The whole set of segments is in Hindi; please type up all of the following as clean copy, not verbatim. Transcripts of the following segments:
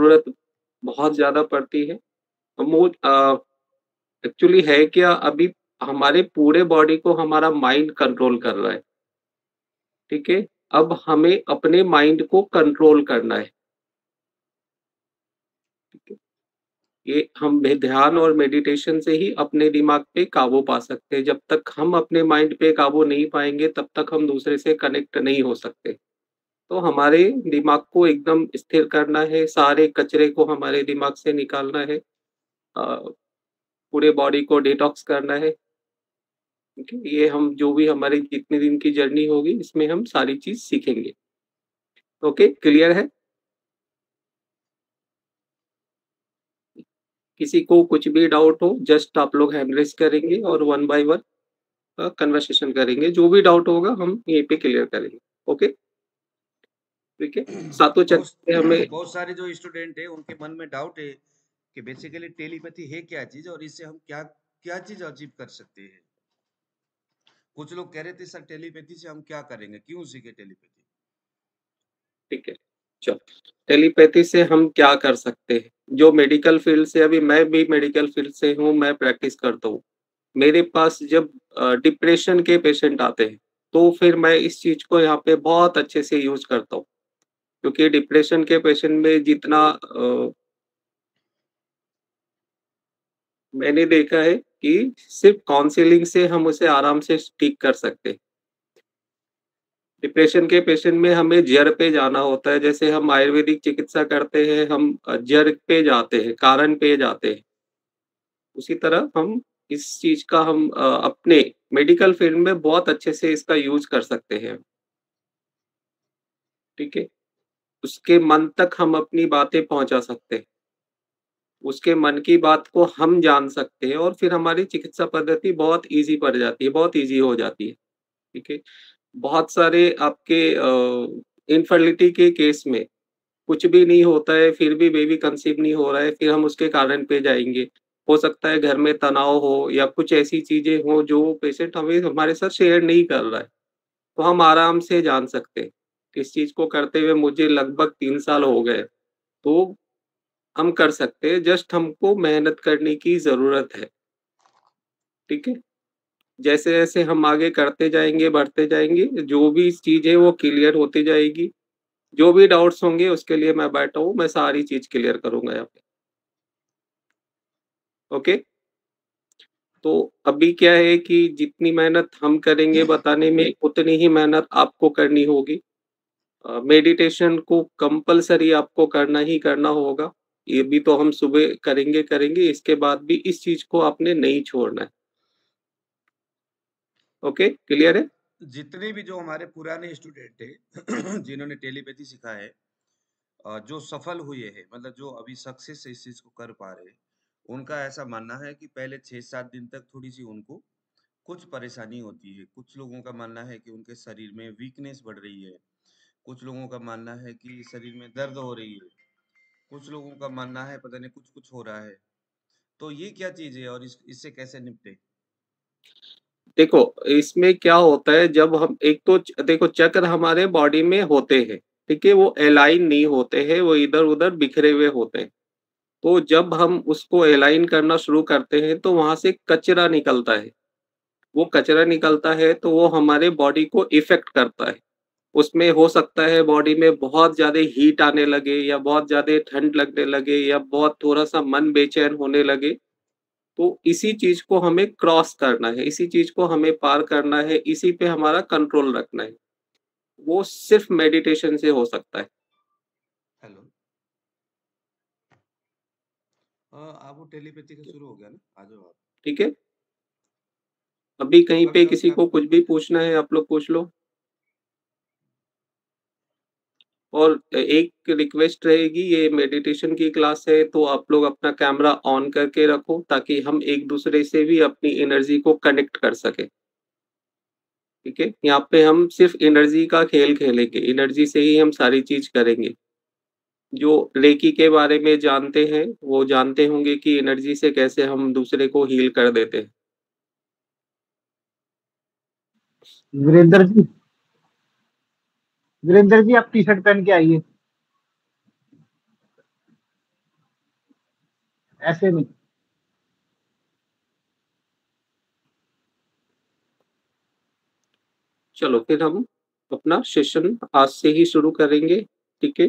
ज़रूरत बहुत ज़्यादा पड़ती है। एक्चुअली है क्या, अभी हमारे पूरे बॉडी को हमारा माइंड कंट्रोल कर रहा है, ठीक है? अब हमें अपने माइंड को कंट्रोल करना है, ठीक है? ये हम में ध्यान और मेडिटेशन से ही अपने दिमाग पे काबू पा सकते हैं। जब तक हम अपने माइंड पे काबू नहीं पाएँगे, तब तक हम दूसरे से कनेक्ट नहीं हो सकते। तो हमारे दिमाग को एकदम स्थिर करना है, सारे कचरे को हमारे दिमाग से निकालना है। पूरे बॉडी को डिटॉक्स करना है, ठीक है? ये हम जो भी हमारी जितने दिन की जर्नी होगी, इसमें हम सारी चीज़ सीखेंगे। ओके, क्लियर है? किसी को कुछ भी डाउट हो, जस्ट आप लोग हैंड रेज़ करेंगे और वन बाय वन कन्वर्सेशन करेंगे। जो भी डाउट होगा हम यहीं पे क्लियर करेंगे। ओके, ठीक है? सातों चक्र बहुत से हमें बहुत सारे जो स्टूडेंट है उनके मन में डाउट है कि बेसिकली टेलीपैथी है क्या चीज और इससे हम क्या क्या चीज अचीव कर सकते हैं। कुछ लोग कह रहे थे सर टेलीपैथी से हम क्या करेंगे, क्यों सीखे टेलीपैथी। ठीक है, चलो टेलीपैथी से हम क्या कर सकते हैं? जो मेडिकल फ़ील्ड से अभी मैं भी मेडिकल फ़ील्ड से हूँ, मैं प्रैक्टिस करता हूँ। मेरे पास जब डिप्रेशन के पेशेंट आते हैं, तो फिर मैं इस चीज़ को यहाँ पे बहुत अच्छे से यूज़ करता हूँ। क्योंकि डिप्रेशन के पेशेंट में जितना मैंने देखा है कि सिर्फ़ काउंसलिंग से हम उसे आराम से ठीक कर सकते हैं। डिप्रेशन के पेशेंट में हमें जड़ पे जाना होता है, जैसे हम आयुर्वेदिक चिकित्सा करते हैं, हम जड़ पे जाते हैं, कारण पे जाते हैं। उसी तरह हम इस चीज़ का हम अपने मेडिकल फ़ील्ड में बहुत अच्छे से इसका यूज़ कर सकते हैं, ठीक है? उसके मन तक हम अपनी बातें पहुँचा सकते हैं। उसके मन की बात को हम जान सकते हैं और फिर हमारी चिकित्सा पद्धति बहुत ईज़ी पड़ जाती है, बहुत ईज़ी हो जाती है, ठीक है? बहुत सारे आपके इन्फर्टिलिटी के केस में कुछ भी नहीं होता है, फिर भी बेबी कंसीव नहीं हो रहा है, फिर हम उसके कारण पे जाएँगे। हो सकता है घर में तनाव हो या कुछ ऐसी चीज़ें हों जो पेशेंट हमें हमारे साथ शेयर नहीं कर रहा है, तो हम आराम से जान सकते हैं। इस चीज़ को करते हुए मुझे लगभग 3 साल हो गए, तो हम कर सकते हैं, जस्ट हमको मेहनत करने की ज़रूरत है, ठीक है? जैसे-जैसे हम आगे करते जाएँगे, बढ़ते जाएँगे, जो भी चीज़ है वो क्लियर होती जाएगी। जो भी डाउट्स होंगे उसके लिए मैं बैठा हूँ, मैं सारी चीज़ क्लियर करूँगा यहाँ पे, ओके? तो अभी क्या है कि जितनी मेहनत हम करेंगे बताने में, उतनी ही मेहनत आपको करनी होगी। मेडिटेशन को कंपल्सरी आपको करना ही करना होगा। ये भी तो हम सुबह करेंगे, करेंगे, इसके बाद भी इस चीज़ को आपने नहीं छोड़ना है। ओके, क्लियर है? जितने भी जो हमारे पुराने स्टूडेंट है जिन्होंने टेलीपैथी सीखा है, जो सफल हुए हैं, मतलब जो अभी सक्सेस से इस चीज को कर पा रहे हैं, उनका ऐसा मानना है कि पहले 6-7 दिन तक थोड़ी सी उनको कुछ परेशानी होती है। कुछ लोगों का मानना है कि उनके शरीर में वीकनेस बढ़ रही है। कुछ लोगों का मानना है कि शरीर में दर्द हो रही है। कुछ लोगों का मानना है पता नहीं कुछ कुछ हो रहा है। तो ये क्या चीज है और इससे कैसे निपटे। देखो, इसमें क्या होता है, जब हम एक तो देखो चक्र हमारे बॉडी में होते हैं, ठीक है? वो अलाइन नहीं होते हैं, वो इधर-उधर बिखरे हुए होते हैं। तो जब हम उसको अलाइन करना शुरू करते हैं, तो वहाँ से कचरा निकलता है। वो कचरा निकलता है, तो वो हमारे बॉडी को इफ़ेक्ट करता है। उसमें हो सकता है बॉडी में बहुत ज़्यादा हीट आने लगे या बहुत ज़्यादा ठंड लगने लगे या बहुत थोड़ा-सा मन बेचैन होने लगे। तो इसी चीज़ को हमें क्रॉस करना है, इसी चीज़ को हमें पार करना है, इसी पे हमारा कंट्रोल रखना है। वो सिर्फ़ मेडिटेशन से हो सकता है, हेलो। हाँ, आप वो टेलीपैथी का शुरू हो गया ना, आ जाओ आप। ठीक है? अभी कहीं कब पे स्टार्ट किसी किया को आपने। कुछ भी पूछना है, आप लोग पूछ लो। और एक रिक्वेस्ट रहेगी, ये मेडिटेशन की क्लास है, तो आप लोग अपना कैमरा ऑन करके रखो ताकि हम एक-दूसरे से भी अपनी एनर्जी को कनेक्ट कर सकें, ठीक है? यहाँ पे हम सिर्फ़ एनर्जी का खेल खेलेंगे, एनर्जी से ही हम सारी चीज़ करेंगे। जो रेकी के बारे में जानते हैं, वो जानते होंगे कि एनर्जी से कैसे हम दूसरे को हील कर देते हैं। वीरेंद्र जी, वीरेंद्र जी आप टी शर्ट पहन के आइए। ऐसे नहीं। चलो फिर हम अपना सेशन आज से ही शुरू करेंगे, ठीक है?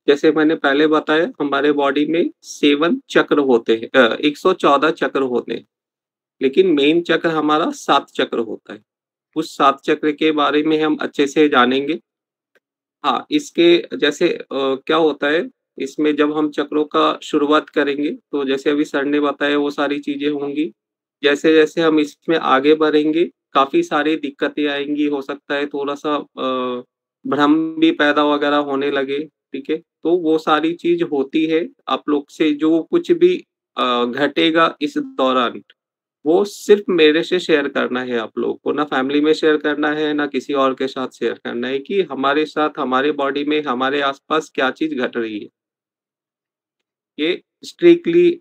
जैसे मैंने पहले बताया, हमारे बॉडी में 7 चक्र होते हैं, 114 चक्र होते हैं, लेकिन मेन चक्र हमारा 7 चक्र होता है। उस 7 चक्र के बारे में हम अच्छे से जानेंगे। हाँ, इसके जैसे क्या होता है, इसमें जब हम चक्रों का शुरुआत करेंगे, तो जैसे अभी सर ने बताया वो सारी चीज़ें होंगी। जैसे-जैसे हम इसमें आगे बढ़ेंगे, काफ़ी सारी दिक्कतें आएँगी, हो सकता है थोड़ा-सा भ्रम भी पैदा वगैरह होने लगे, ठीक है? तो वो सारी चीज़ होती है, आप लोग से जो कुछ भी घटेगा इस दौरान, वो सिर्फ़ मेरे से शेयर करना है आप लोगों को, ना फैमिली में शेयर करना है, ना किसी और के साथ शेयर करना है कि हमारे साथ, हमारे बॉडी में, हमारे आस-पास क्या चीज़ घट रही है। ये स्ट्रिक्टली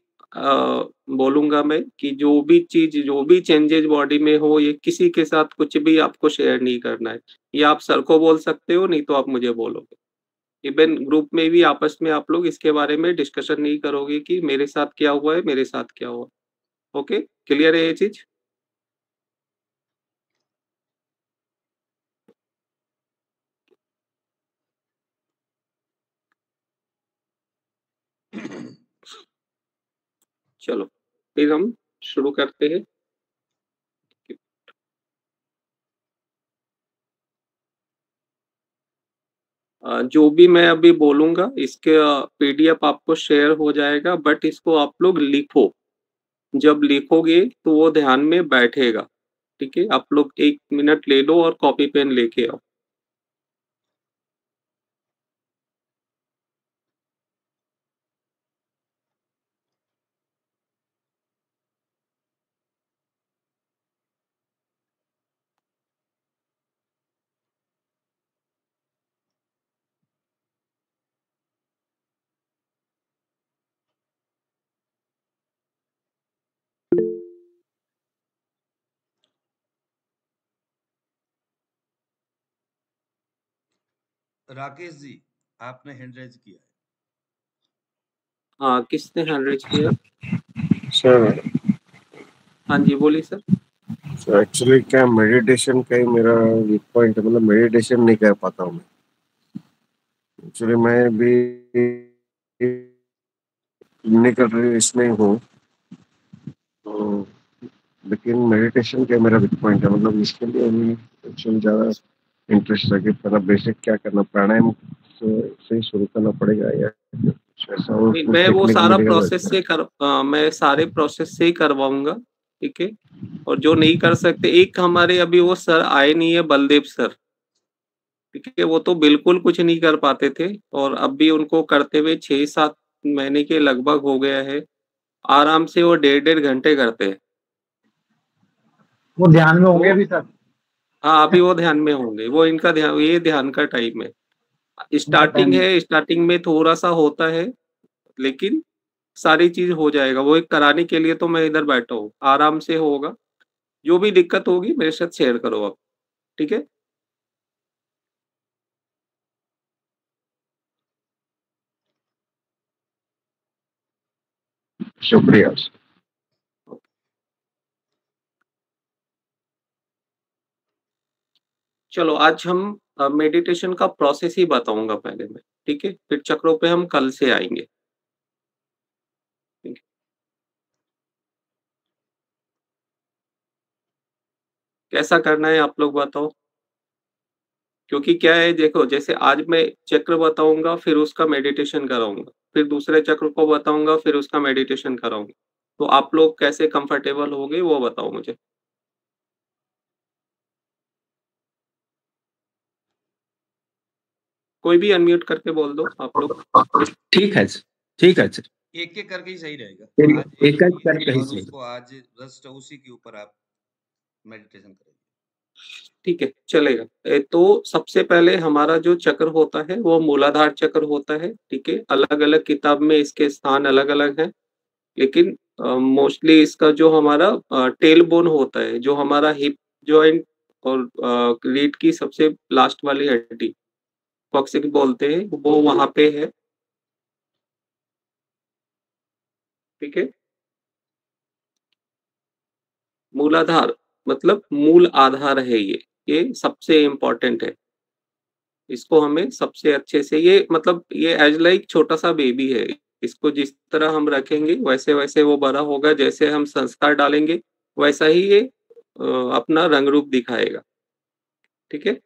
बोलूँगा मैं कि जो भी चीज़, जो भी चेंजेज़ बॉडी में हो, ये किसी के साथ कुछ भी आपको शेयर नहीं करना है। ये आप सर को बोल सकते हो, नहीं तो आप मुझे बोलोगे। इवन ग्रुप में भी आपस में आप लोग इसके बारे में डिस्कशन नहीं करोगे कि मेरे साथ क्या हुआ है, मेरे साथ क्या हुआ। ओके, क्लियर है ये चीज़? चलो, फिर हम शुरू करते हैं। जो भी मैं अभी बोलूँगा इसके पीडीएफ आपको शेयर हो जाएगा, बट इसको आप लोग लिखो। जब लिखोगे तो वो ध्यान में बैठेगा, ठीक है? आप लोग 1 मिनट ले लो और कॉपी पेन लेके आओ। राकेश जी, आपने हैंड रेज किया है। हाँ, किसने हैंड रेज़ किया? सर हाँ जी, बोलिए सर। सर एक्चुअली क्या मेडिटेशन का ही मेरा वीक पॉइंट है, मतलब मेडिटेशन नहीं कर पाता हूँ मैं। एक्चुअली मैं भी क्लिनिकल इसमें हूँ, तो लेकिन मेडिटेशन का मेरा वीक पॉइंट है, मतलब इसके लिए हमें एक्चुअली ज़्यादा इंटरेस्ट है कि पहला बेसिक क्या करना, प्राणायाम से ही शुरू करना पड़ेगा या कुछ ऐसा और नहीं, कुछ मैं वो टेक्निक सारा मिलेगा तो प्रोसेस अच्छा। से मैं सारे प्रोसेस से ही करवाऊँगा, ठीक है? और जो नहीं कर सकते, एक हमारे अभी वो सर आए नहीं है, बलदेव सर, ठीक है? वो तो बिल्कुल कुछ नहीं कर पाते थे और अब भी उनको करते हुए 6-7 महीने के लगभग हो गया है। आराम से वो डेढ़-डेढ़ घंटे करते हैं। वो ध्यान में होंगे तो अभी सर। हाँ, अभी वो ध्यान में होंगे, वो इनका ध्यान, ये ध्यान का टाइम है। उनका स्टार्टिंग टाइम। है, स्टार्टिंग में थोड़ा-सा होता है, लेकिन सारी चीज़ हो जाएगा। वो एक कराने के लिए तो मैं इधर बैठा हूँ, आराम से होगा। जो भी दिक्कत होगी मेरे साथ शेयर करो आप, ठीक है? शुक्रिया। चलो आज हम मेडिटेशन का प्रोसेस ही बताऊँगा पहले मैं, ठीक है? फिर चक्रों पे हम कल से आएँगे। ठीक है? कैसा करना है आप लोग बताओ? क्योंकि क्या है देखो, जैसे आज मैं चक्र बताऊँगा, फिर उसका मेडिटेशन कराऊँगा, फिर दूसरे चक्र को बताऊँगा, फिर उसका मेडिटेशन कराऊँगा। तो आप लोग कैसे कंफर्टेबल होगे वो बताओ मुझे? कोई भी अनम्यूट करके बोल दो आप लोग। ठीक है सर, ठीक है सर। एक-एक करके ही सही रहेगा। एक आज एक एक करिए करके ही और सही। उसको आज जस्ट उसी के ऊपर आप मेडिटेशन करेंगे। ठीक है, चलेगा। तो सबसे पहले हमारा जो चक्र होता है वो मूलाधार चक्र होता है, ठीक है? अलग-अलग किताब में इसके स्थान अलग-अलग हैं, लेकिन मोस्टली इसका जो हमारा टेल बोन होता है, जो हमारा हिप जॉइंट और रीढ़ की सबसे लास्ट वाली हड्डी, कॉक्सिक्स बोलते हैं, वो वहाँ पे है, ठीक है? मूलाधार मतलब मूल आधार है ये सबसे इम्पोर्टेंट है। इसको हमें सबसे अच्छे से ये मतलब ये एज लाइक छोटा-सा बेबी है। इसको जिस तरह हम रखेंगे वैसे-वैसे वो बड़ा होगा, जैसे हम संस्कार डालेंगे वैसा ही ये अपना रंग रूप दिखाएगा। ठीक है?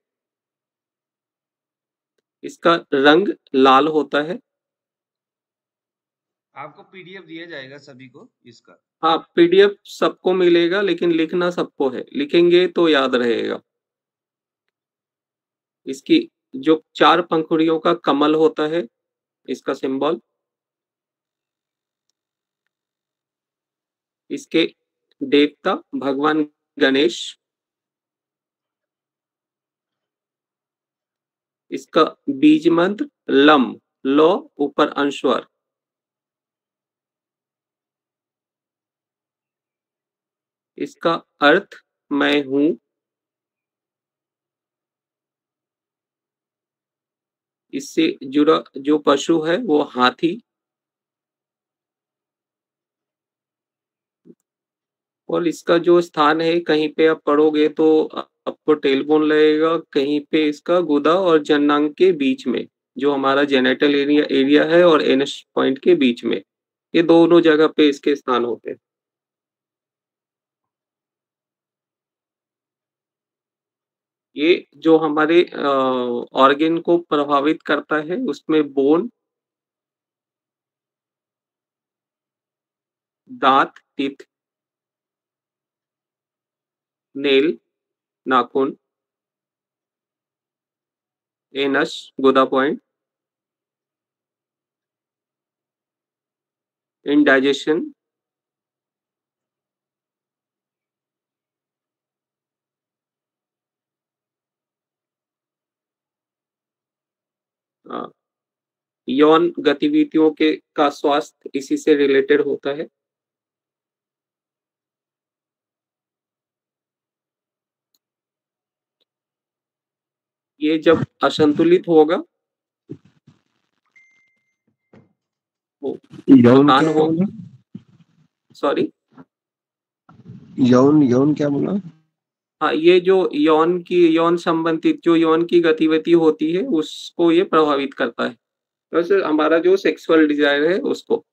इसका रंग लाल होता है। आपको पीडीएफ दिया जाएगा सभी को इसका। हाँ, पीडीएफ सबको मिलेगा लेकिन लिखना सबको है। लिखेंगे तो याद रहेगा। इसकी जो 4 पंखुड़ियों का कमल होता है, इसका सिंबल। इसके देवता भगवान गणेश। इसका बीज मंत्र लम, लो ऊपर अंशवर। इसका अर्थ मैं हूँ। इससे जुड़ा जो पशु है वो हाथी। और इसका जो स्थान है कहीं पे आप पढ़ोगे तो आपको टेलबोन लगेगा, कहीं पे इसका गुदा और जननांग के बीच में, जो हमारा जेनिटल एरिया है और एनस पॉइंट के बीच में, ये दोनों जगह पे इसके स्थान होते हैं। ये जो हमारे ऑर्गन को प्रभावित करता है उसमें बोन, दांत टीथ, नेल नाखून, एनस गुदा पॉइंट, इंडाइजेशन, यौन गतिविधियों के का स्वास्थ्य इसी से रिलेटेड होता है। ये जब असंतुलित होगा वो यौन थकान क्या हो, बोला? सॉरी, यौन यौन क्या बोला? हाँ, ये जो यौन संबंधित जो यौन की गतिविधि होती है उसको ये प्रभावित करता है। वैसे हमारा जो सेक्सुअल डिजायर है उसको।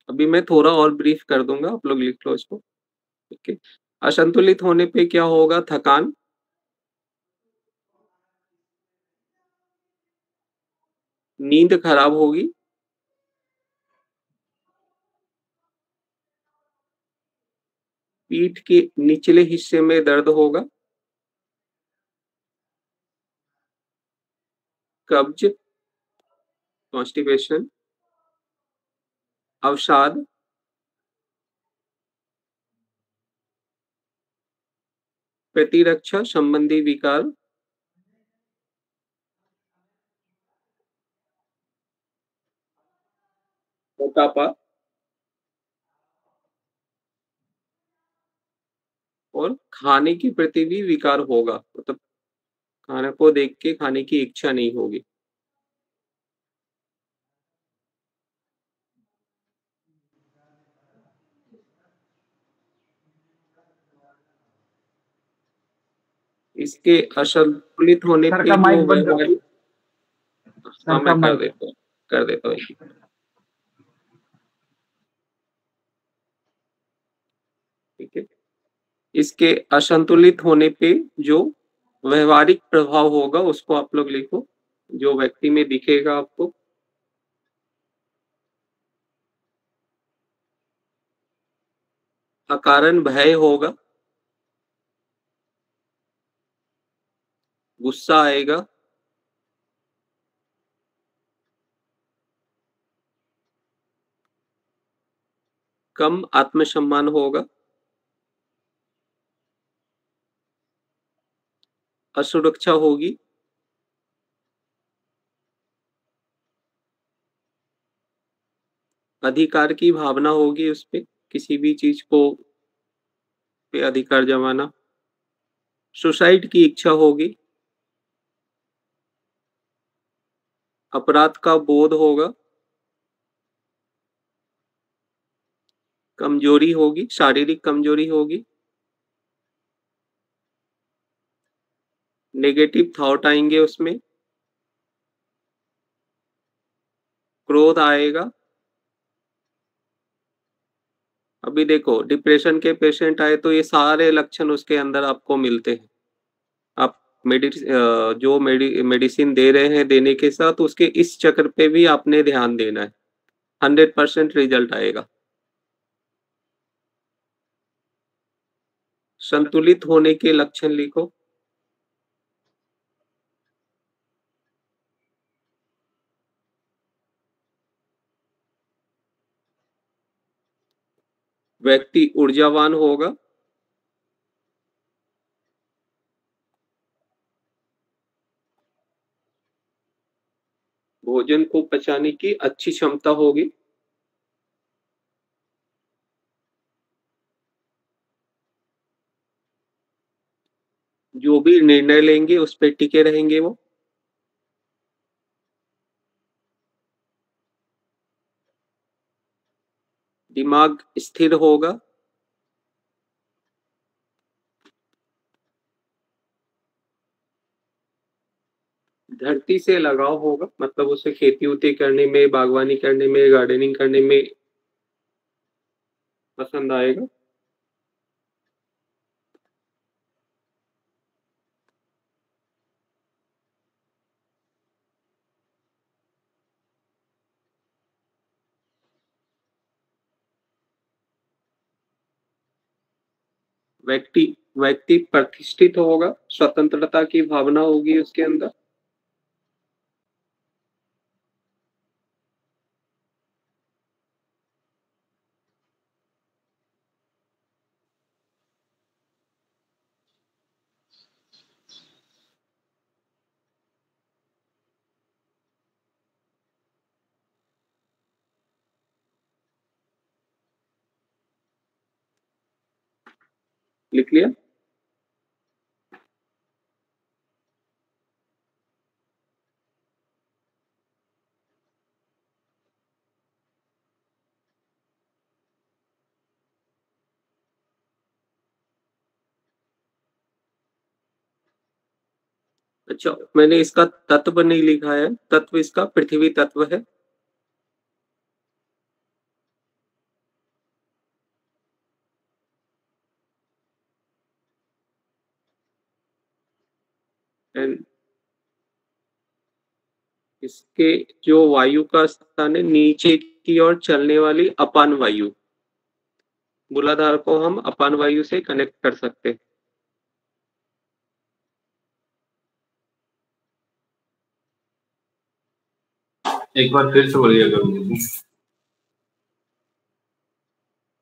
अभी मैं थोड़ा और ब्रीफ कर दूंगा, आप लोग लिख लो इसको। ठीक है? असंतुलित होने पे क्या होगा? थकान, नींद खराब होगी, पीठ के निचले हिस्से में दर्द होगा, कब्ज, कॉन्स्टिपेशन, अवसाद, प्रतिरक्षा संबंधी विकार, मोटापा और खाने के प्रति भी विकार होगा, मतलब खाने को देख के खाने की इच्छा नहीं होगी। इसके असंतुलित होने सर पे का जो माइक बंद कर दो। व्यवहारिक, हाँ, सर का मैं माइक कर देता हूँ। ठीक है? इसके असंतुलित होने पे जो व्यवहारिक प्रभाव होगा उसको आप लोग लिखो, जो व्यक्ति में दिखेगा आपको। अकारण भय होगा, गुस्सा आएगा, कम आत्मसम्मान होगा, असुरक्षा होगी, अधिकार की भावना होगी उस पे, किसी भी चीज को पे अधिकार जमाना, सुसाइड की इच्छा होगी, अपराध का बोध होगा, कमजोरी होगी, शारीरिक कमजोरी होगी, नेगेटिव थॉट आएंगे उसमें, क्रोध आएगा। अभी देखो डिप्रेशन के पेशेंट आए तो ये सारे लक्षण उसके अंदर आपको मिलते हैं। आप जो मेडिसिन दे रहे हैं देने के साथ उसके इस चक्र पे भी आपने ध्यान देना है, 100% रिजल्ट आएगा। संतुलित होने के लक्षण लिखो। व्यक्ति ऊर्जावान होगा, भोजन को पचाने की अच्छी क्षमता होगी, जो भी निर्णय लेंगे उस पे टिके रहेंगे वो, दिमाग स्थिर होगा, धरती से लगाव होगा, मतलब उसे खेती उती करने में, बागवानी करने में, गार्डनिंग करने में पसंद आएगा। व्यक्ति व्यक्ति प्रतिष्ठित होगा, स्वतंत्रता की भावना होगी उसके अंदर, लिख लिया। अच्छा, मैंने इसका तत्व नहीं लिखा है, तत्व इसका पृथ्वी तत्व है। एंड इसके जो वायु का स्थान है, नीचे की ओर चलने वाली अपान वायु, मूलाधार को हम अपान वायु से कनेक्ट कर सकते हैं। एक बार फिर से बोलिएगा।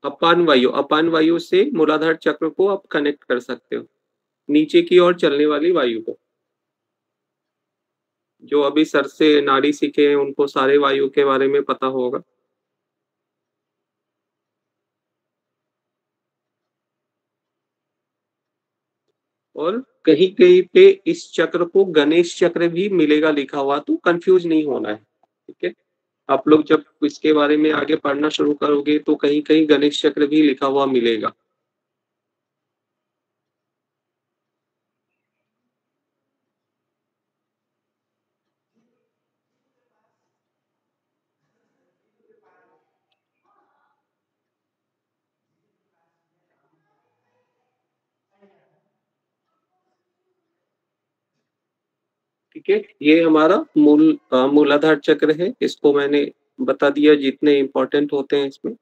अपान वायु से मूलाधार चक्र को आप कनेक्ट कर सकते हो, नीचे की ओर चलने वाली वायु को। जो अभी सर से नाड़ी सीखे हैं उनको सारे वायु के बारे में पता होगा। और कहीं कहीं पे इस चक्र को गणेश चक्र भी मिलेगा लिखा हुआ, तो कंफ्यूज नहीं होना है, ठीक है। आप लोग जब इसके बारे में आगे पढ़ना शुरू करोगे तो कहीं कहीं गणेश चक्र भी लिखा हुआ मिलेगा। ठीक है, ये हमारा मूलाधार चक्र है, इसको मैंने बता दिया जितने इंपॉर्टेंट होते हैं इसमें,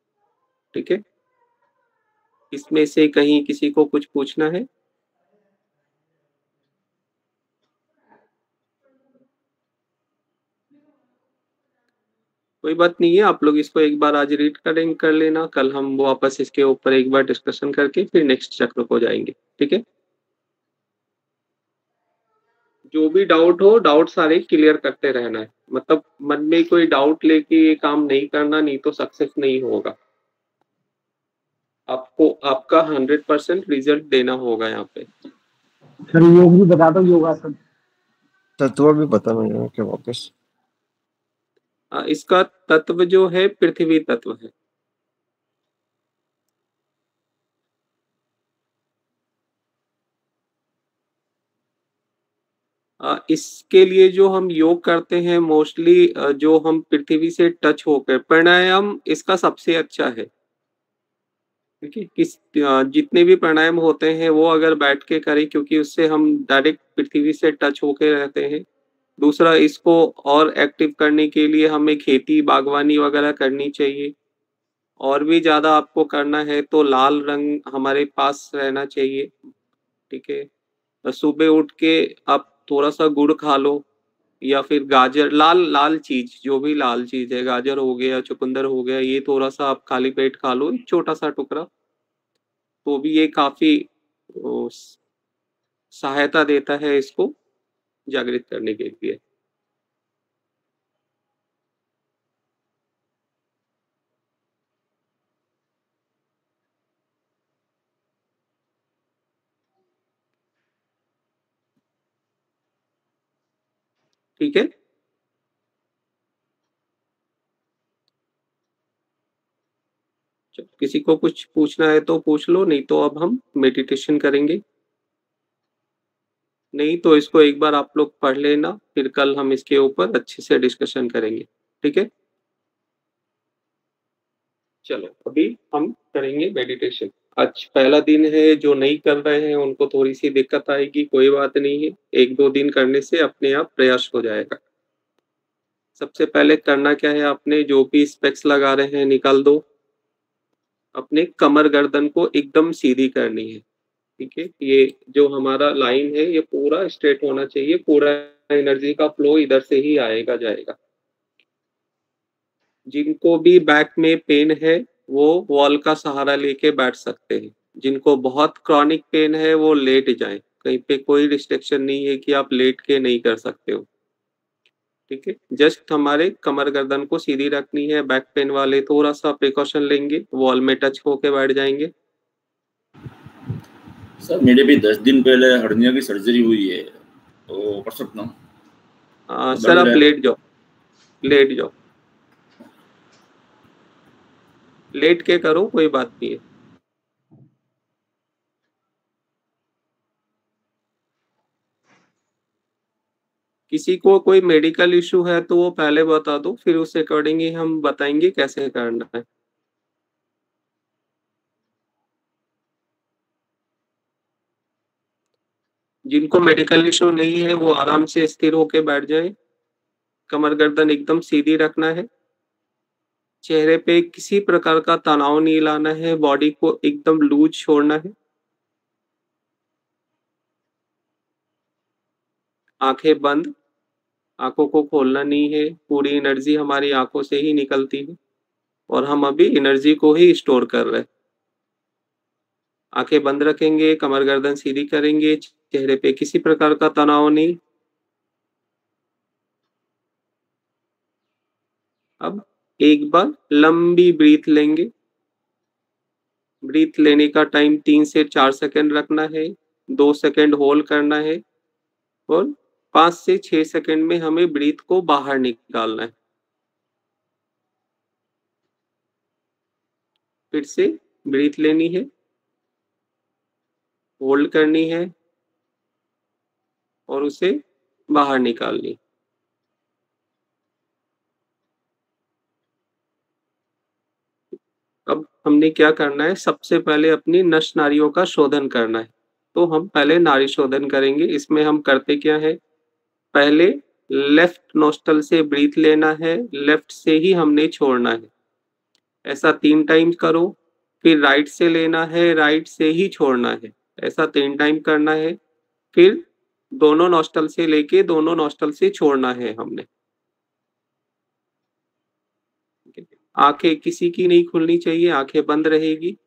ठीक है। इसमें से कहीं किसी को कुछ पूछना है? कोई बात नहीं है, आप लोग इसको एक बार आज रीड कर लेना, कल हम वापस इसके ऊपर एक बार डिस्कशन करके फिर नेक्स्ट चक्र को जाएंगे, ठीक है। जो भी डाउट हो, डाउट सारे क्लियर करते रहना है, मतलब मन में कोई डाउट लेके ये काम नहीं करना, नहीं तो सक्सेस नहीं होगा। आपको आपका 100% रिजल्ट देना होगा यहाँ पे। सर योग भी बता दो, योगासन। तत्व भी पता नहीं क्या वापस। इसका तत्व जो है पृथ्वी तत्व है। इसके लिए जो हम योग करते हैं मोस्टली जो हम पृथ्वी से टच होकर प्राणायाम इसका सबसे अच्छा है। देखिए जितने भी प्राणायाम होते हैं वो अगर बैठ के करें क्योंकि उससे हम डायरेक्ट पृथ्वी से टच होके रहते हैं। दूसरा इसको और एक्टिव करने के लिए हमें खेती, बागवानी वगैरह करनी चाहिए। और भी ज़्यादा आपको करना है तो लाल रंग हमारे पास रहना चाहिए, ठीक है? सुबह उठ के आप थोड़ा-सा गुड़ खा लो या फिर गाजर लाल लाल चीज़, जो भी लाल चीज़ है, गाजर हो गया, चुकंदर हो गया, ये थोड़ा-सा आप खाली पेट खा लो, एक छोटा-सा टुकड़ा, तो भी ये काफ़ी ओ स सहायता देता है इसको जागृत करने के लिए। ठीक है? किसी को कुछ पूछना है तो पूछ लो, नहीं तो अब हम मेडिटेशन करेंगे। नहीं तो इसको एक बार आप लोग पढ़ लेना, फिर कल हम इसके ऊपर अच्छे से डिस्कशन करेंगे, ठीक है? चलो, अभी हम करेंगे मेडिटेशन। आज पहला दिन है, जो नहीं कर रहे हैं उनको थोड़ी-सी दिक्कत आएगी, कोई बात नहीं है। 1-2 दिन करने से अपने आप प्रयास हो जाएगा। सबसे पहले करना क्या है आपने जो भी स्पेक्स लगा रहे हैं निकाल दो। अपने कमर गर्दन को एकदम सीधी करनी है, ठीक है? ये जो हमारा लाइन है ये पूरा स्ट्रेट होना चाहिए, पूरा एनर्जी का फ्लो इधर से ही आएगा जाएगा। जिनको भी बैक में पेन है, वो वॉल का सहारा लेके बैठ सकते हैं। जिनको बहुत क्रॉनिक पेन है, वो लेट जाएँ। कहीं पे कोई रिस्ट्रिक्शन नहीं है कि आप लेट के नहीं कर सकते हो। ठीक है? जस्ट हमारे कमर गर्दन को सीधी रखनी है, बैक पेन वाले थोड़ा-सा प्रिकॉशन लेंगे, वॉल में टच होके बैठ जाएँगे। सर मेरे भी 10 दिन पहले हर्निया की सर्जरी हुई है, तो कर सकता हूँ? तो सर दर्द आप है? लेट जाओ, लेट जाओ। लेट के करो, कोई बात नहीं है। किसी को कोई मेडिकल इश्यू है तो वो पहले बता दो, फिर उस अकॉर्डिंग ही हम बताएँगे कैसे करना है। जिनको मेडिकल इश्यू नहीं है, वो आराम से स्थिर होके बैठ जाएँ। कमर गर्दन एकदम सीधी रखना है। चेहरे पे किसी प्रकार का तनाव नहीं लाना है, बॉडी को एकदम लूज़ छोड़ना है। आँखें बंद, आँखों को खोलना नहीं है, पूरी एनर्जी हमारी आँखों से ही निकलती है और हम अभी एनर्जी को ही स्टोर कर रहे हैं। आँखें बंद रखेंगे, कमर गर्दन सीधी करेंगे, चेहरे पे किसी प्रकार का तनाव नहीं। अब एक बार लंबी ब्रीथ लेंगे। ब्रीथ लेने का टाइम 3 से 4 सेकंड रखना है, 2 सेकंड होल्ड करना है और 5 से 6 सेकंड में हमें ब्रीथ को बाहर निकालना है। फिर से ब्रीथ लेनी है, होल्ड करनी है और उसे बाहर निकालनी। अब हमने क्या करना है, सबसे पहले अपनी नस नाड़ियों का शोधन करना है। तो हम पहले नाड़ी शोधन करेंगे, इसमें हम करते क्या है, पहले लेफ्ट नोस्ट्रल से ब्रीथ लेना है, लेफ्ट से ही हमने छोड़ना है। ऐसा 3 टाइम करो, फिर राइट से लेना है, राइट से ही छोड़ना है। ऐसा 3 टाइम करना है, फिर दोनों नोस्ट्रल से लेके दोनों नोस्ट्रल से छोड़ना है हमने। आँखें किसी की नहीं खुलनी चाहिए, आँखें बंद रहेगी।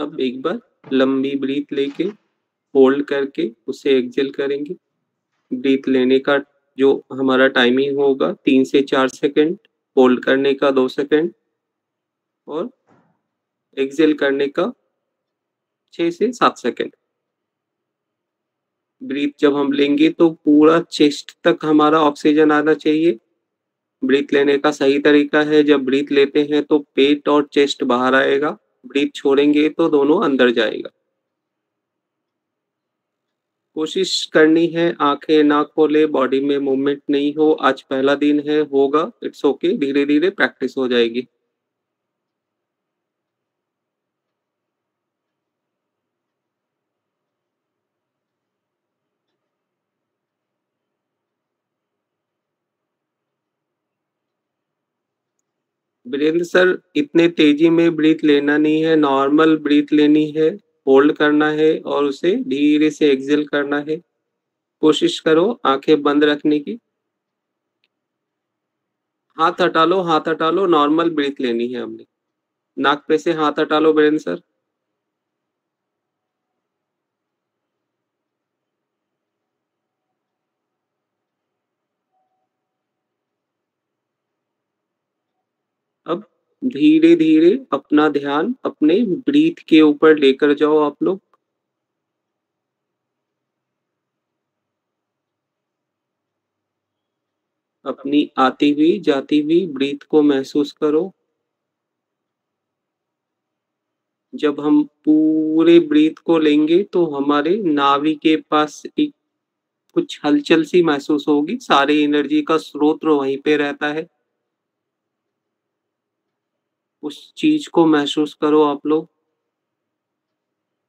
अब एक बार लंबी ब्रीथ लेके होल्ड करके उसे एक्सहेल करेंगे। ब्रीथ लेने का जो हमारा टाइमिंग होगा 3 से 4 सेकंड, होल्ड करने का 2 सेकंड और एक्सहेल करने का 6 से 7 सेकंड। ब्रीथ जब हम लेंगे तो पूरा चेस्ट तक हमारा ऑक्सीजन आना चाहिए। ब्रीथ लेने का सही तरीका है, जब ब्रीथ लेते हैं तो पेट और चेस्ट बाहर आएगा, ब्रीथ छोड़ेंगे तो दोनों अंदर जाएगा। कोशिश करनी है आंखें ना खोले, बॉडी में मूवमेंट नहीं हो। आज पहला दिन है, होगा, इट्स ओके, धीरे धीरे प्रैक्टिस हो जाएगी। वीरेंद्र सर, इतने तेजी में ब्रीथ लेना नहीं है, नॉर्मल ब्रीथ लेनी है, होल्ड करना है और उसे धीरे से एक्सहेल करना है। कोशिश करो आंखें बंद रखने की। हाथ हटा लो, हाथ हटा लो, नॉर्मल ब्रीथ लेनी है हमने। नाक पे से हाथ हटा लो वीरेंद्र सर। अब धीरे धीरे अपना ध्यान अपने ब्रीथ के ऊपर लेकर जाओ आप लोग। अपनी आती हुई जाती हुई ब्रीथ को महसूस करो। जब हम पूरे ब्रीथ को लेंगे तो हमारे नाभि के पास एक कुछ हलचल सी महसूस होगी, सारी एनर्जी का स्रोत वहीं पे रहता है। उस चीज को महसूस करो आप लोग।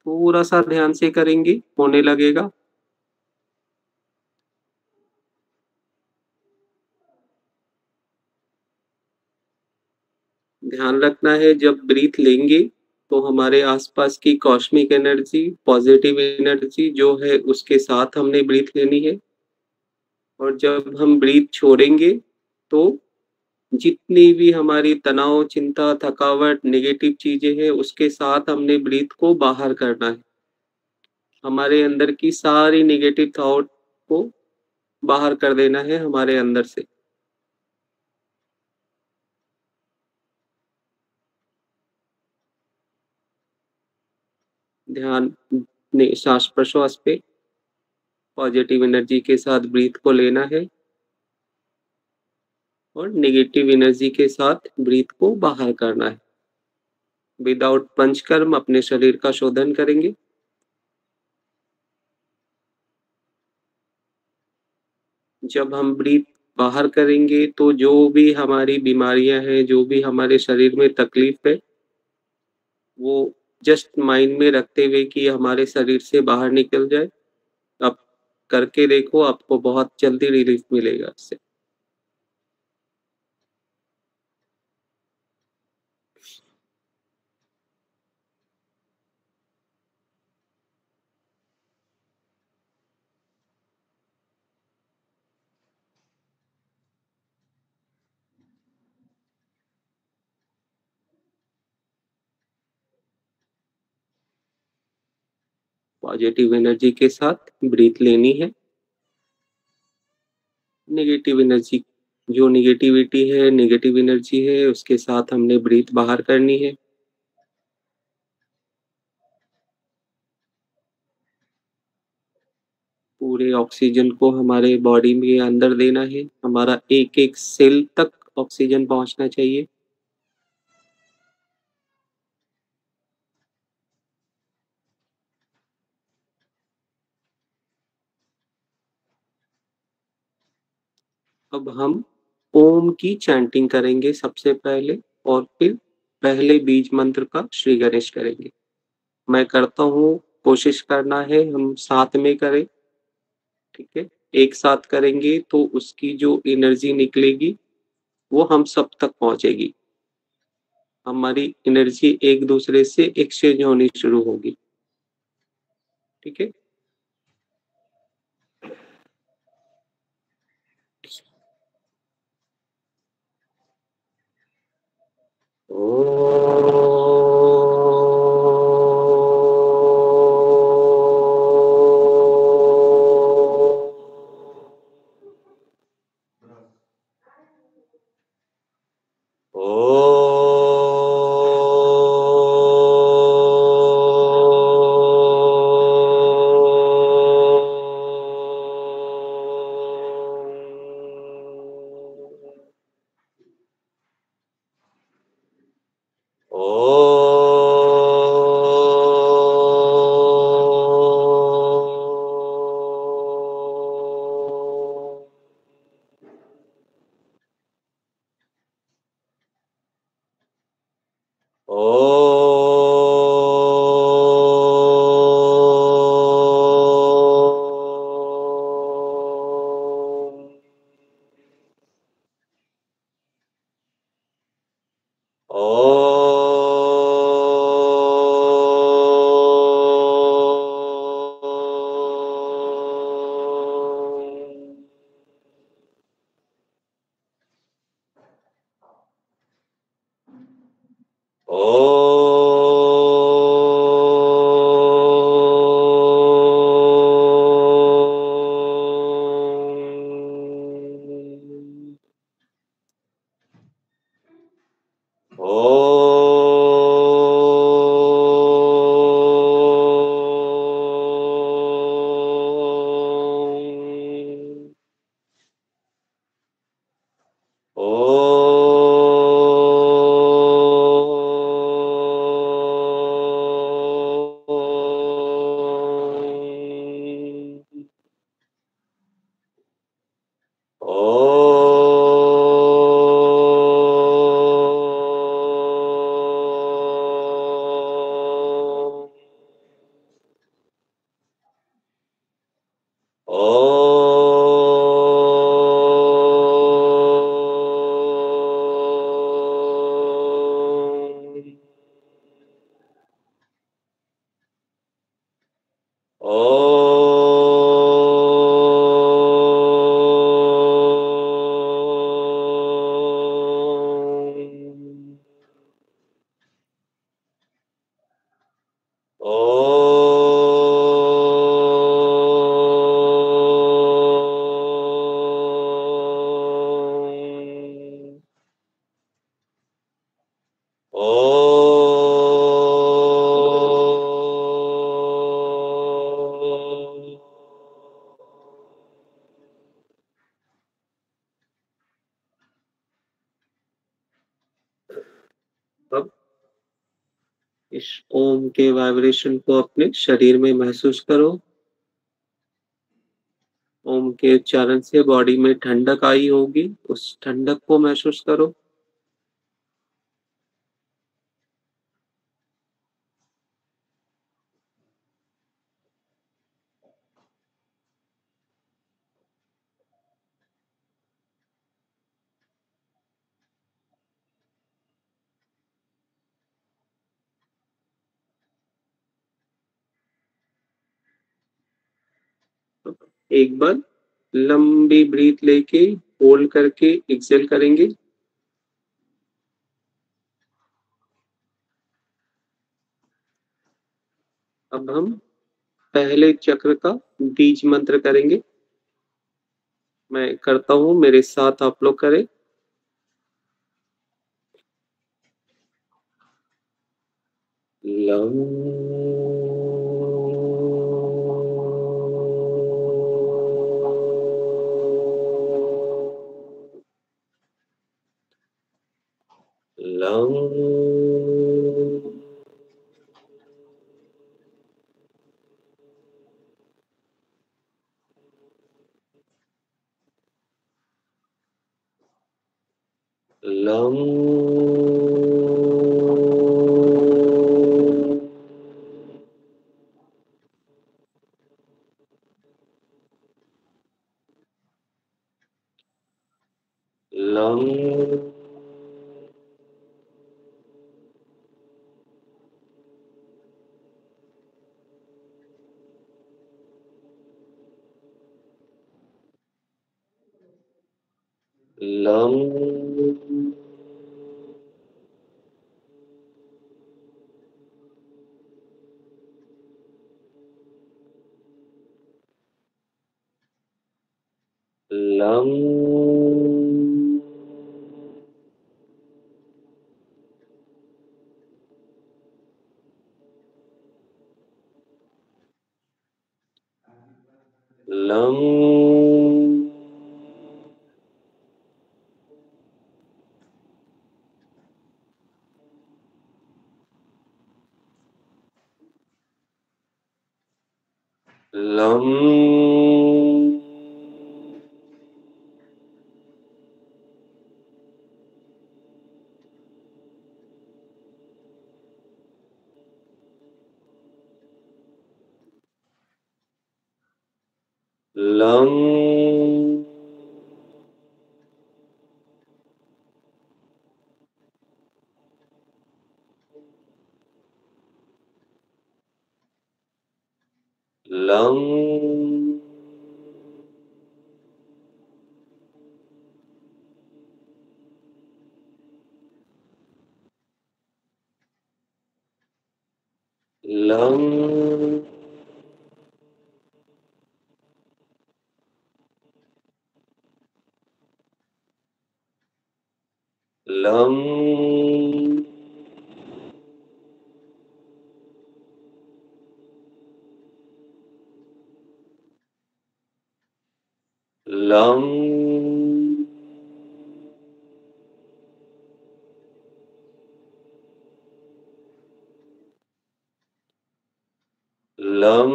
थोड़ा सा ध्यान से करेंगे, होने लगेगा। ध्यान रखना है जब ब्रीथ लेंगे तो हमारे आसपास की कॉस्मिक एनर्जी, पॉजिटिव एनर्जी जो है उसके साथ हमने ब्रीथ लेनी है। और जब हम ब्रीथ छोड़ेंगे तो जितनी भी हमारी तनाव, चिंता, थकावट, नेगेटिव चीजें हैं उसके साथ हमने ब्रीथ को बाहर करना है। हमारे अंदर की सारी नेगेटिव थॉट को बाहर कर देना है हमारे अंदर से। ध्यान ने श्वास प्रश्वास पे पॉजिटिव एनर्जी के साथ ब्रीथ को लेना है और नेगेटिव एनर्जी के साथ ब्रीथ को बाहर करना है। विदाउट पंचकर्म अपने शरीर का शोधन करेंगे। जब हम ब्रीथ बाहर करेंगे तो जो भी हमारी बीमारियां हैं, जो भी हमारे शरीर में तकलीफ है, वो जस्ट माइंड में रखते हुए कि हमारे शरीर से बाहर निकल जाए। आप करके देखो, आपको बहुत जल्दी रिलीफ मिलेगा इससे। पॉजिटिव एनर्जी के साथ ब्रीथ लेनी है। नेगेटिव एनर्जी, जो नेगेटिविटी है, नेगेटिव एनर्जी है, उसके साथ हमने ब्रीथ बाहर करनी है। पूरे ऑक्सीजन को हमारे बॉडी में अंदर देना है। हमारा एक एक सेल तक ऑक्सीजन पहुंचना चाहिए। अब हम ओम की चैंटिंग करेंगे सबसे पहले और फिर पहले बीज मंत्र का श्री गणेश करेंगे। मैं करता हूँ, कोशिश करना है हम साथ में करें, ठीक है। एक साथ करेंगे तो उसकी जो एनर्जी निकलेगी वो हम सब तक पहुंचेगी। हमारी एनर्जी एक दूसरे से एक्सचेंज होनी शुरू होगी, ठीक है। अब इस ओम के वाइब्रेशन को अपने शरीर में महसूस करो। ओम के उच्चारण से बॉडी में ठंडक आई होगी, उस ठंडक को महसूस करो। एक बार लंबी ब्रीथ लेके होल्ड करके एक्सेल करेंगे। अब हम पहले चक्र का बीज मंत्र करेंगे। मैं करता हूं, मेरे साथ आप लोग करें। Lump lump lump lump lump lump lump लं लं लं लं लं लं लं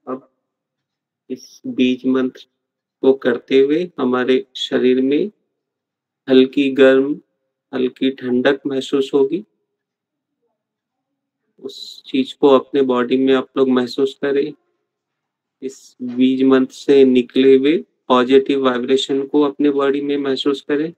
अब इस बीज मंत्र को करते हुए हमारे शरीर में हल्की गर्म, हल्की ठंडक महसूस होगी। उस चीज़ को अपने बॉडी में आप लोग महसूस करें। इस बीज मंत्र से निकले हुए पॉजिटिव वाइब्रेशन को अपने बॉडी में महसूस करें।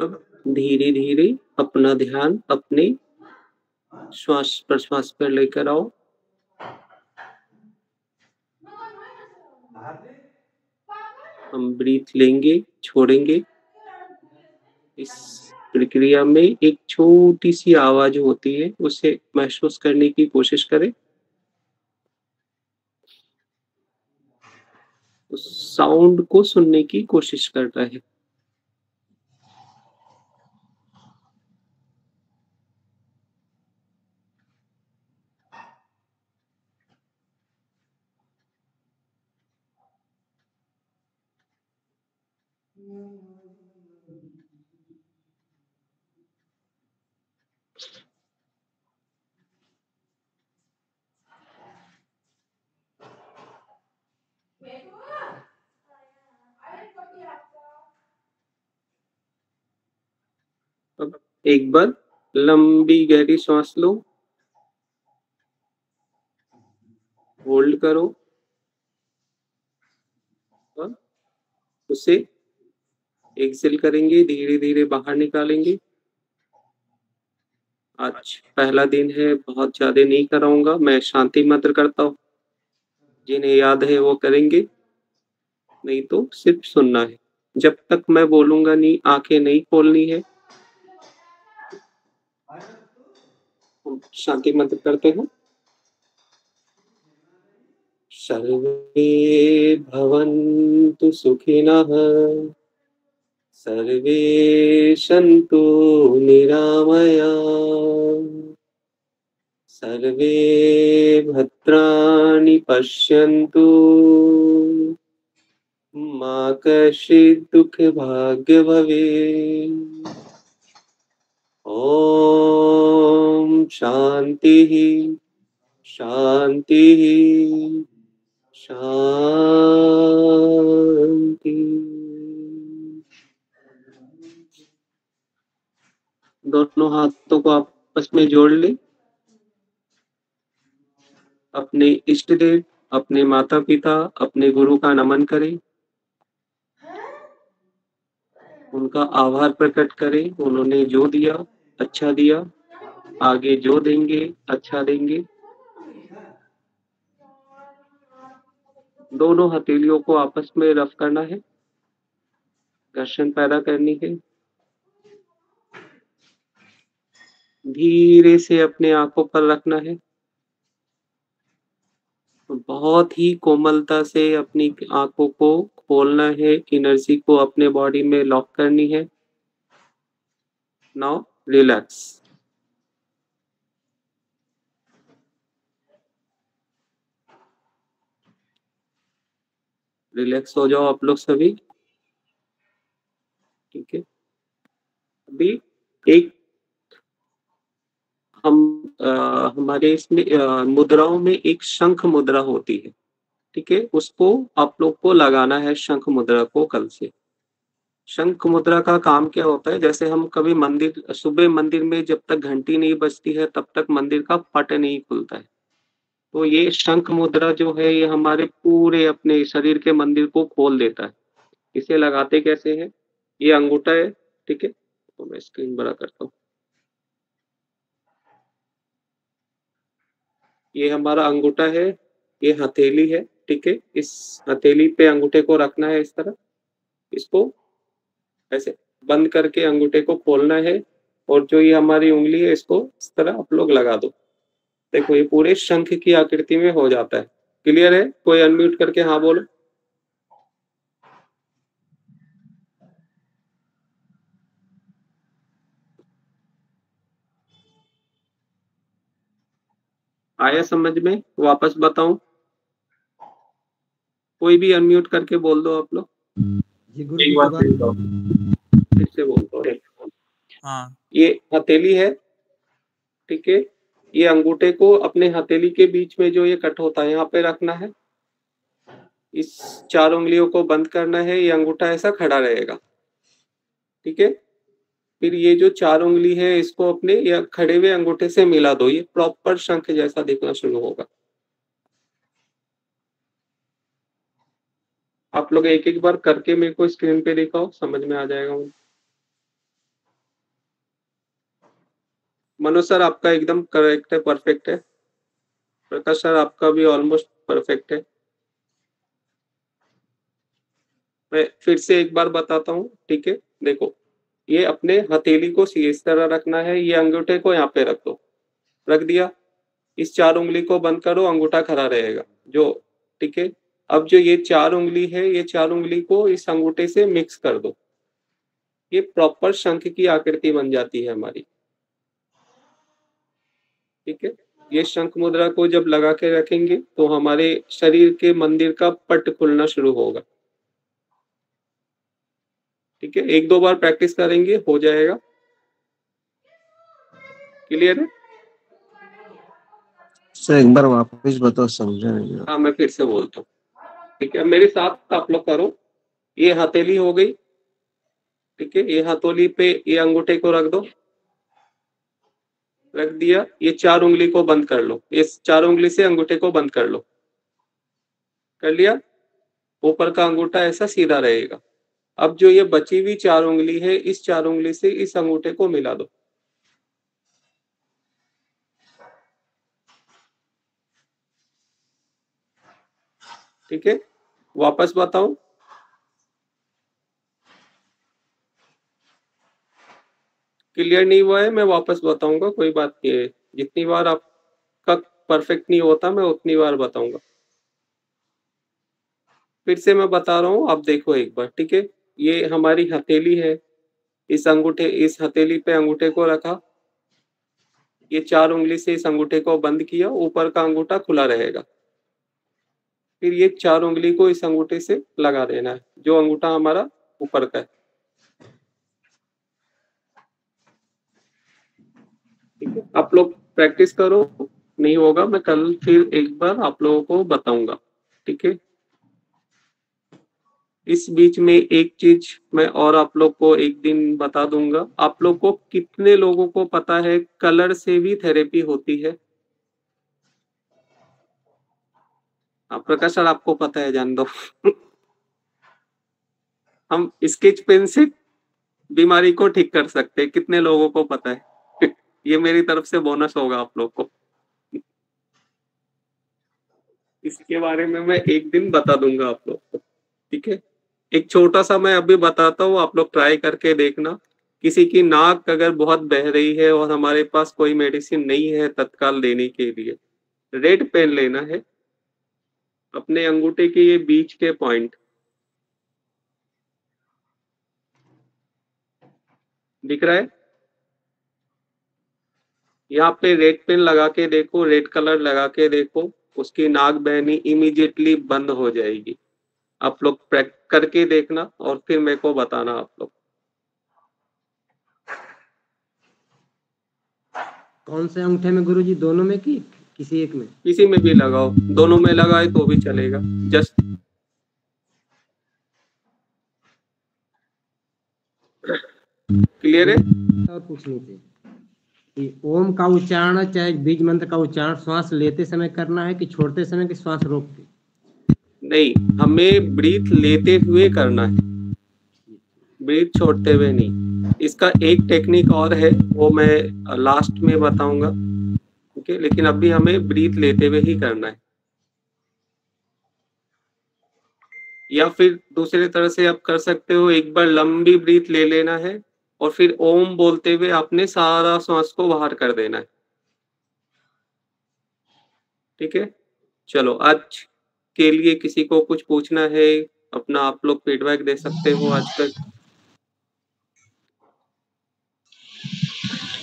अब धीरे-धीरे अपना ध्यान अपने श्वास-प्रश्वास पर लेकर आओ। हम ब्रीथ लेंगे, छोड़ेंगे। इस प्रक्रिया में एक छोटी-सी आवाज़ होती है, उसे महसूस करने की कोशिश करें। उस साउंड को सुनने की कोशिश कर रहे हैं। अब एक बार लंबी गहरी सांस लो, होल्ड करो और उसे एक्सेल करेंगे, धीरे-धीरे बाहर निकालेंगे। आज पहला दिन है, बहुत ज़्यादा नहीं कराऊँगा, मैं शांति मंत्र करता हूँ। जिन्हें याद है वो करेंगे, नहीं तो सिर्फ सुनना है। जब तक मैं बोलूँगा नहीं, आँखें नहीं खोलनी है। हम शांति मंत्र करते हैं। सर्वे भवन्तु सुखिनः, सर्वे सन्तु निरामयाः, सर्वे भद्राणि पश्यन्तु, मा कश्चित् दुःखभाग् भवेत्। ॐ शांति शांति शांति। दोनों हाथों को आपस में जोड़ ले। अपने इष्ट देव, अपने माता पिता, अपने गुरु का नमन करें, उनका आभार प्रकट करें। उन्होंने जो दिया अच्छा दिया, आगे जो देंगे अच्छा देंगे। दोनों हथेलियों को आपस में रफ करना है, घर्षण पैदा करनी है। धीरे से अपने आंखों पर रखना है। बहुत ही कोमलता से अपनी आंखों को खोलना है। एनर्जी को अपने बॉडी में लॉक करनी है। Now relax. रिलैक्स हो जाओ आप लोग सभी। ठीक है, अभी एक हमारे इसमें मुद्राओं में एक शंख मुद्रा होती है। ठीक है, उसको आप लोग को लगाना है, शंख मुद्रा को कल से। शंख मुद्रा का काम क्या होता है, जैसे हम कभी मंदिर, सुबह मंदिर में जब तक घंटी नहीं बजती है तब तक मंदिर का पट नहीं खुलता है। तो ये शंख मुद्रा जो है ये हमारे पूरे अपने शरीर के मंदिर को खोल देता है। इसे लगाते कैसे हैं, ये अंगूठा है। ठीक है, तो मैं स्क्रीन बड़ा करता हूँ। ये हमारा अंगूठा है, ये हथेली है। ठीक है, इस हथेली पे अंगूठे को रखना है इस तरह। इसको ऐसे बंद करके अंगूठे को खोलना है, और जो ये हमारी उंगली है इसको इस तरह आप लोग लगा दो। देखो ये पूरे शंख की आकृति में हो जाता है। क्लियर है? कोई अनम्यूट करके हाँ बोलो। आया समझ में? वापस बताऊं? कोई भी अनम्यूट करके बोल दो आप लोग। एक बार फिर बताओ। फिर से बोल दो। हाँ, ये हथेली है। ठीक है, ये अंगूठे को अपने हथेली के बीच में जो ये कट होता है यहाँ पे रखना है। इस 4 उंगलियों को बंद करना है, ये अंगूठा ऐसा खड़ा रहेगा। ठीक है, फिर ये जो 4 उंगली है इसको अपने या खड़े हुए अंगूठे से मिला दो। ये प्रॉपर शंख जैसा दिखना शुरू होगा। आप लोग एक एक बार करके मेरे को स्क्रीन पे दिखाओ, समझ में आ जाएगा मुझे। मनोज सर आपका एकदम करेक्ट है, परफेक्ट है। प्रकाश सर आपका भी ऑलमोस्ट परफेक्ट है। मैं फिर से एक बार बताता हूँ। ठीक है, देखो ये अपने हथेली को इस तरह रखना है, ये अंगूठे को यहाँ पे रख दो। रख दिया, इस 4 उंगली को बंद करो, अंगूठा खड़ा रहेगा जो। ठीक है, अब जो ये 4 उंगली है, ये 4 उंगली को इस अंगूठे से मिक्स कर दो। ये प्रॉपर शंख की आकृति बन जाती है हमारी। ठीक है, ये शंख मुद्रा को जब लगा के रखेंगे तो हमारे शरीर के मंदिर का पट खुलना शुरू होगा। ठीक है, 1-2 बार प्रैक्टिस करेंगे, हो जाएगा। क्लियर है? सर एक बार वापस बताओ, समझा नहीं। हाँ, मैं फिर से बोलता हूँ। ठीक है, मेरे साथ आप लोग करो। ये हथेली हो गई। ठीक है, ये हथेली पे ये अंगूठे को रख दो। रख दिया, ये 4 उंगली को बंद कर लो। इस 4 उंगली से अंगूठे को बंद कर लो। कर लिया, ऊपर का अंगूठा ऐसा सीधा रहेगा। अब जो ये बची हुई 4 उंगली है, इस 4 उंगली से इस अंगूठे को मिला दो। ठीक है, वापस बताओ। क्लियर नहीं हुआ है, मैं वापस बताऊंगा, कोई बात नहीं है। जितनी बार आपका परफेक्ट नहीं होता मैं उतनी बार बताऊंगा। फिर से मैं बता रहा हूँ, आप देखो एक बार। ठीक है, ये हमारी हथेली है। इस हथेली पे अंगूठे को रखा, ये 4 उंगली से इस अंगूठे को बंद किया, ऊपर का अंगूठा खुला रहेगा। फिर ये 4 उंगली को इस अंगूठे से लगा देना है, जो अंगूठा हमारा ऊपर का है। ठीक है, आप लोग प्रैक्टिस करो, नहीं होगा मैं कल फिर एक बार आप लोगों को बताऊंगा, ठीक है। इस बीच में एक चीज मैं और आप लोग को एक दिन बता दूंगा। आप लोग को कितने लोगों को पता है कलर से भी थेरेपी होती है? प्रकाश सर आपको पता है, जान दो। हम स्केच पेन से बीमारी को ठीक कर सकते हैं, कितने लोगों को पता है? ये मेरी तरफ से बोनस होगा आप लोग को। इसके बारे में मैं एक दिन बता दूंगा आप लोग को, ठीक है। एक छोटा सा मैं अभी बताता हूँ, आप लोग ट्राई करके देखना। किसी की नाक अगर बहुत बह रही है और हमारे पास कोई मेडिसिन नहीं है तत्काल देने के लिए, रेड पेन लेना है, अपने अंगूठे के ये बीच के पॉइंट दिख रहा है, यहाँ पे रेड पेन लगा के देखो, रेड कलर लगा के देखो, उसकी नाक बहनी इमीडिएटली बंद हो जाएगी। आप लोग करके देखना और फिर मेरे को बताना आप लोग। कौन से अंगूठे में गुरुजी, दोनों में कि किसी एक में? किसी में भी लगाओ, दोनों में लगाए तो भी चलेगा। जस्ट क्लियर है? और पूछनी थी कि ओम का उच्चारण चाहे बीज मंत्र का उच्चारण श्वास लेते समय करना है कि छोड़ते समय, कि श्वास रोक के? नहीं, हमें ब्रीथ लेते हुए करना है, ब्रीथ छोड़ते हुए नहीं। इसका एक टेक्निक और है, वो मैं लास्ट में बताऊंगा, ठीक है। लेकिन अभी हमें ब्रीथ लेते हुए ही करना है। या फिर दूसरी तरह से आप कर सकते हो, एक बार लंबी ब्रीथ ले लेना है और फिर ओम बोलते हुए आपने सारा सांस को बाहर कर देना है, ठीक है। चलो, आज के लिए किसी को कुछ पूछना है अपना, आप लोग फीडबैक दे सकते हो आज तक।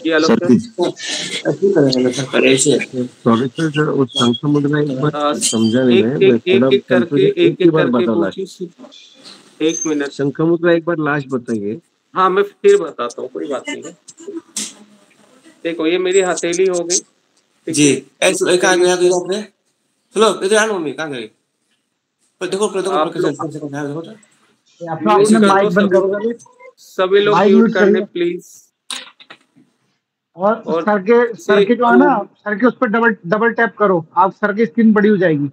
ये अलग सर उस शंख मुद्रा एक बार समझा नहीं मैं, एक करके बताना। एक मिनट, शंख मुद्रा एक बार लास्ट बताइए। हाँ मैं फिर बताता हूँ, कोई बात नहीं है। देखो ये मेरी हथेली हो गई जी। हेलो इधर आ मम्मी, कहाँ गई? देखो माइक बंद करो, सभी लोग म्यूट कर ले प्लीज। और सर के जो है ना, सर के उस पर डबल टैप करो, आप सर की स्क्रीन बड़ी हो जाएगी।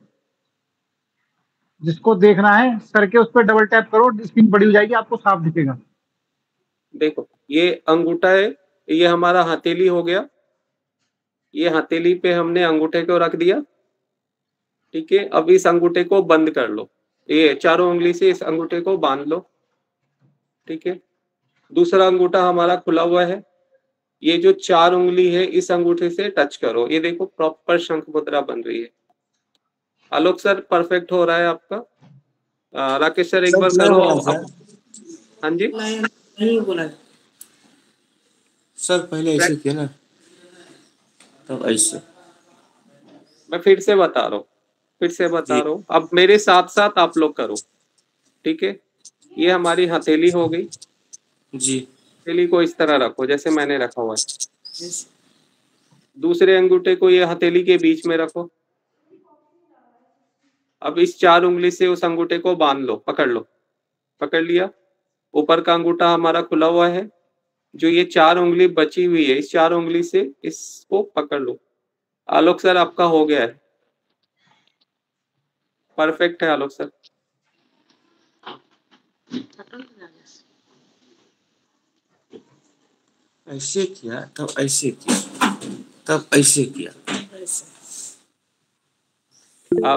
जिसको देखना है सर के उस पर डबल टैप करो, स्क्रीन बड़ी हो जाएगी, आपको साफ दिखेगा। देखो ये अंगूठा है, ये हमारा हथेली हो गया, ये हथेली पे हमने अंगूठे को रख दिया, ठीक है। अब इस अंगूठे को बंद कर लो, ये चारों उंगली से इस अंगूठे को बांध लो, ठीक है। दूसरा अंगूठा हमारा खुला हुआ है, ये जो 4 उंगली है इस अंगूठे से टच करो, ये देखो प्रॉपर शंख मुद्रा बन रही है। आलोक सर परफेक्ट हो रहा है आपका। राकेश सर एक बार करो। हाँ जी नहीं बोला सर, पहले ऐसे किया ना, तब ऐसे। मैं फिर से बता रहा हूँ, अब मेरे साथ साथ आप लोग करो, ठीक है। ये हमारी हथेली हो गई जी। हथेली को इस तरह रखो जैसे मैंने रखा हुआ है। दूसरे अंगूठे को ये हथेली के बीच में रखो। अब इस 4 उंगली से उस अंगूठे को बांध लो, पकड़ लिया। ऊपर का अंगूठा हमारा खुला हुआ है, जो ये 4 उंगली बची हुई है इस 4 उंगली से इसको पकड़ लो। आलोक सर आपका हो गया है, परफेक्ट है आलोक सर। ऐसे किया, तब ऐसे किया, तब ऐसे किया।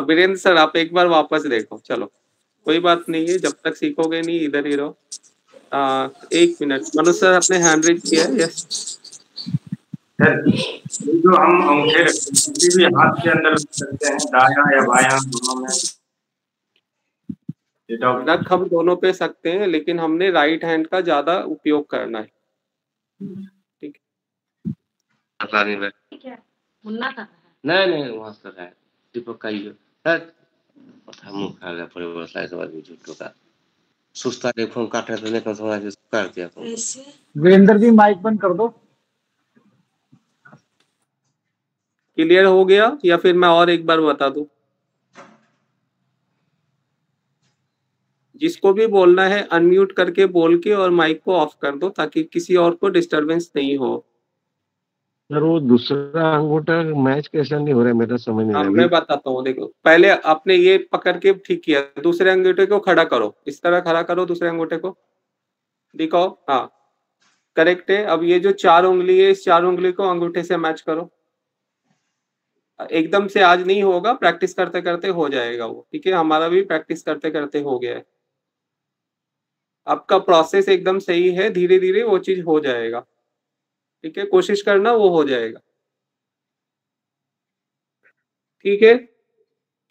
वीरेंद्र सर आप एक बार वापस देखो। चलो कोई बात नहीं है, जब तक सीखोगे नहीं इधर ही रहो। 1 मिनट, मनोज सर आपने हैंड रेज किया है? यस सर, जो हम अंगूठे रखते हैं किसी भी हाथ के अंदर रख सकते हैं, दायां या बायां दोनों में? रख हम दोनों पे सकते हैं, लेकिन हमने राइट हैंड का ज्यादा उपयोग करना है, ठीक है। मुन्ना का नहीं वहाँ कर रहा है दीपक का ही सर। मुँह खा गया पूरे बरसात के बाद झूठों का सुस्ता के फोन काट रहे थे, लेकिन थोड़ा सा काट दिया फोन। वीरेंद्र जी माइक बंद कर दो। क्लियर हो गया या फिर मैं और एक बार बता दूं? जिसको भी बोलना है अनम्यूट करके बोल के और माइक को ऑफ कर दो ताकि किसी और को डिस्टरबेंस नहीं हो। सर वो दूसरा अंगूठा मैच कैसा नहीं हो रहा है, मेरा समझ नहीं आ हाँ, रहा मैं अभी। बताता हूँ, देखो पहले आपने ये पकड़ के ठीक किया, दूसरे अंगूठे को खड़ा करो, इस तरह खड़ा करो दूसरे अंगूठे को, दिखाओ, हाँ करेक्ट है। अब ये जो 4 उंगली है, इस 4 उंगली को अंगूठे से मैच करो। एकदम से आज नहीं होगा, प्रैक्टिस करते करते हो जाएगा वो, ठीक है। हमारा भी प्रैक्टिस करते करते हो गया है। आपका प्रोसेस एकदम सही है, धीरे धीरे वो चीज हो जाएगा, ठीक है। कोशिश करना, वो हो जाएगा, ठीक है।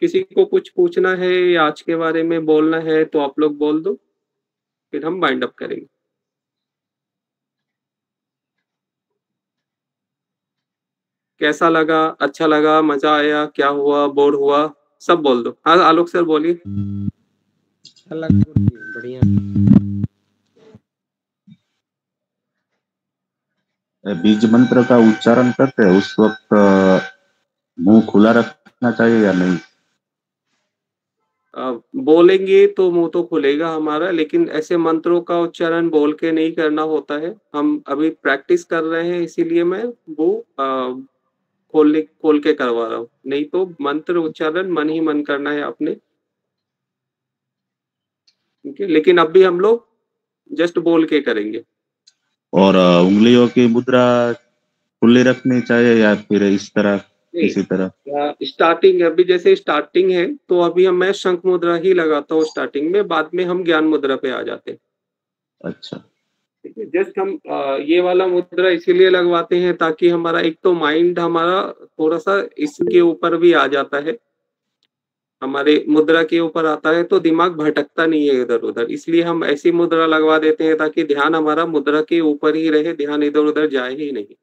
किसी को कुछ पूछना है या आज के बारे में बोलना है तो आप लोग बोल दो, फिर हम बाइंड अप करेंगे। कैसा लगा, अच्छा लगा, मजा आया, क्या हुआ, बोर हुआ, सब बोल दो। हाँ आलोक सर बोलिए। अच्छा लगा गुरुजी, बढ़िया। बीज मंत्र का उच्चारण करते हैं उस वक्त मुंह खुला रखना चाहिए या नहीं? बोलेंगे तो मुंह तो खुलेगा हमारा, लेकिन ऐसे मंत्रों का उच्चारण बोल के नहीं करना होता है। हम अभी प्रैक्टिस कर रहे हैं, इसीलिए मैं वो खोल के करवा रहा हूँ। नहीं तो मंत्र उच्चारण मन ही मन करना है आपने, ठीक है। लेकिन अब भी हम लोग जस्ट बोल के करेंगे। और उंगलियों की मुद्रा खुली रखनी चाहिए या फिर इस तरह इसी तरह? स्टार्टिंग अभी जैसे स्टार्टिंग है तो अभी मैं शंख मुद्रा ही लगाता हूँ स्टार्टिंग में, बाद में हम ज्ञान मुद्रा पे आ जाते हैं। अच्छा, ठीक है, जस्ट हम ये वाला मुद्रा इसीलिए लगवाते हैं ताकि हमारा एक तो माइंड हमारा थोड़ा सा इसके ऊपर भी आ जाता है, हमारे मुद्रा के ऊपर आता है तो दिमाग भटकता नहीं है इधर उधर। इसलिए हम ऐसी मुद्रा लगवा देते हैं ताकि ध्यान हमारा मुद्रा के ऊपर ही रहे, ध्यान इधर उधर जाए ही नहीं,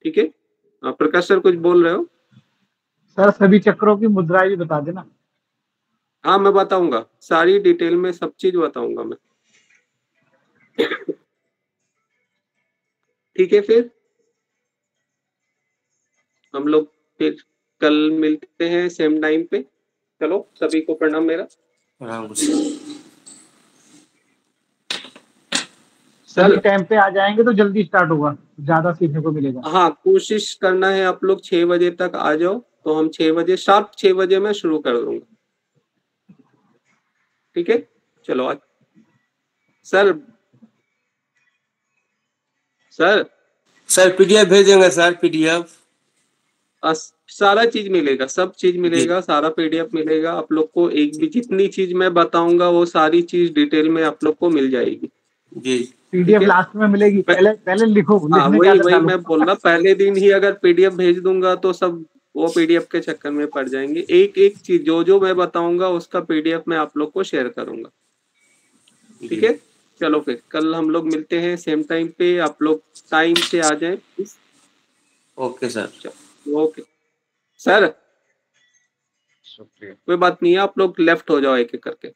ठीक है। प्रकाश सर कुछ बोल रहे हो? सर सभी चक्रों की मुद्रा भी बता देना। हाँ मैं बताऊंगा, सारी डिटेल में सब चीज बताऊंगा मैं, ठीक है। फिर हम लोग फिर कल मिलते हैं सेम टाइम पे। चलो सभी को प्रणाम मेरा। सभी टाइम पे आ जाएंगे तो जल्दी स्टार्ट होगा, ज्यादा सीखने को मिलेगा। हाँ कोशिश करना है आप लोग 6 बजे तक आ जाओ, तो हम 6 बजे शार्प 6 बजे मैं शुरू कर दूंगा, ठीक है। चलो आज सर सर सर पीडीएफ भेजेंगे सर, पीडीएफ सारा चीज मिलेगा, सब चीज मिलेगा, सारा पीडीएफ मिलेगा आप लोग को। एक भी जितनी चीज मैं बताऊंगा वो सारी चीज डिटेल में आप लोग को मिल जाएगी जी। पीडीएफ लास्ट में मिलेगी, पहले पहले लिखो, हाँ लिखने की वही आदत वही डालो। मैं बोल रहा, पहले दिन ही अगर पीडीएफ भेज दूंगा तो सब वो पीडीएफ के चक्कर में पड़ जाएंगे। एक एक चीज जो जो मैं बताऊंगा उसका पीडीएफ मैं आप लोग को शेयर करूंगा, ठीक है। चलो फिर कल हम लोग मिलते हैं सेम टाइम पे, आप लोग टाइम से आ जाएं please. Okay sir. Okay sir, शुक्रिया। कोई बात नहीं है, आप लोग लेफ्ट हो जाओ एक एक करके।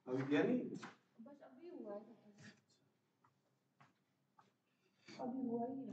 अभी क्या नहीं बस अभी हुआ है, अभी हुआ ही